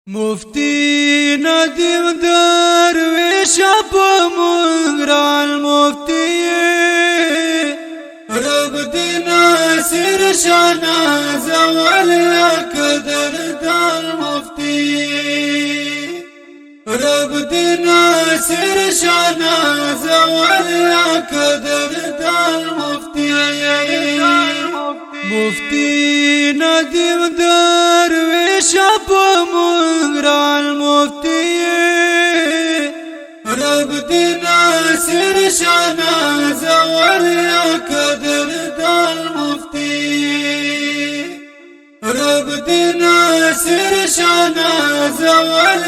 مفتی ندیم درویش پا منگرال مفتی رب دینا سر شانا زوال قدر دال مفتی رب دینا سر شانا زوال قدر دال مفتی مفتی ندیم درویش پا منگرال مفتی رب دینا سر شانا زوال قدر دال مفتی رب دینا سر شانا زوال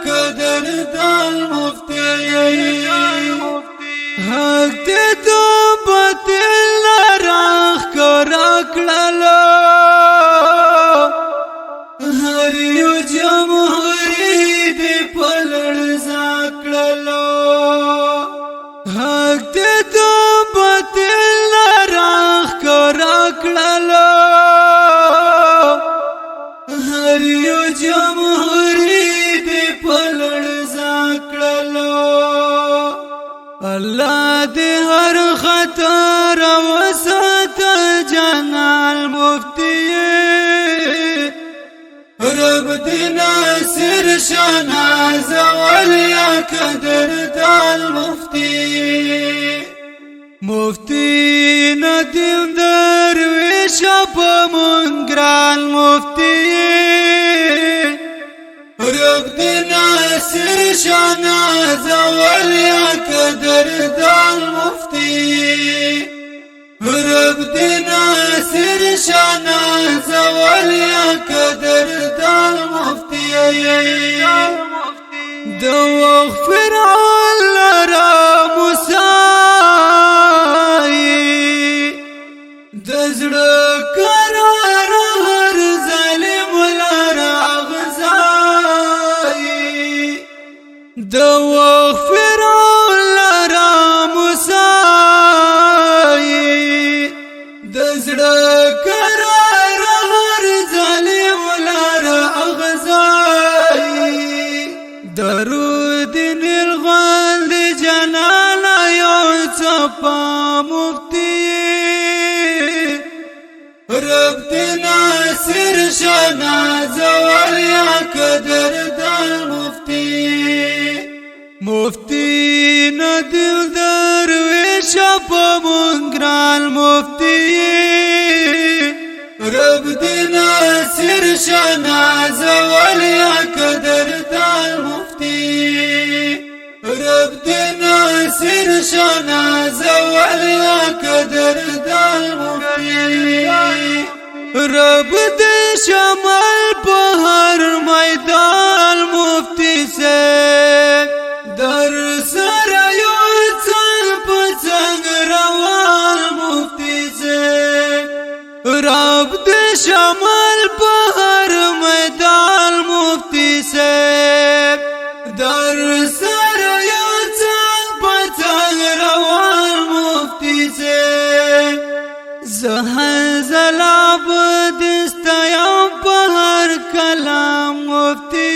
قدر دال مفتی حق دې تو باطل راخ کړلو هر یو جمهوریت په لړزا کړلو حق دې تو باطل راخ کړلو هر یو جمهوریت په لړزا کړلو الله دې هر خطر وسات جنال مفتی رب دې ناصر شانا زوال قدر دال مفتی مفتی ندیم درویش په منگرال مفتی رب دې ناصر شانا زوال قدر دال مفتی رب دې ناصر شانا زوال قدر دال مفتی دو فرعون لرا موسی دزړه قرار هر ظالم لرا غزای دو فرعون لرا موسی دزړه قرار هر ظالم لرا غزای درود الغال جنان یو صفا مفتی رب دې ناصر شانا زوال قدر دال مفتی مفتی ندیم درویش په منگرال مفتی رب دې ناصر شانا زوال قدر دال مفتی رب دې ناصر شانا زوال قدر دال مفتی رب دې شمال په هر میدان مفتی سے در سره یو څنګ په څنګ روان مفتی سے رب دې شمال په هر میدان مفتی سے در سره یو څنګ په څنګ روان مفتی سے زهر زلاب دستایم په هر کلام مفتی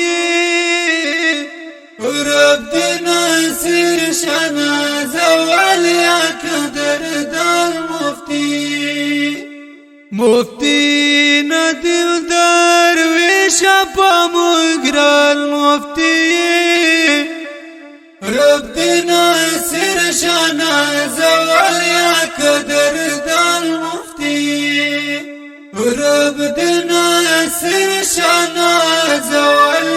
رب دې ناصر شانا زوال قدر دال مفتی مفتی ندیم درویش په منگرال مفتی رب دې ناصر شانا زوال قدر دال مفتی رب دې ناصر شانا زوال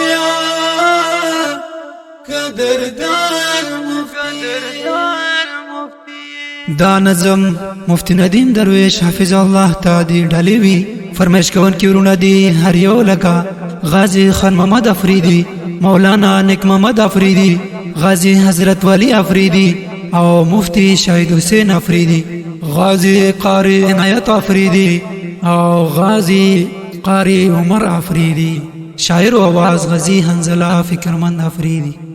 قدر دال مفتی دا نظم مفتی ندیم درویش حفظ الله تعالی ډالې وی فرمایش کون کی ورونه دی هر یو لکا غازی خان محمد افریدی مولانا نیک محمد افریدی غازی حضرت ولی افریدی او مفتی شهید حسین افریدی غازی قاری عنایت افریدی او غازی قاری عمر افریدی شاعر و آواز غازی حنزله فکرمند افریدی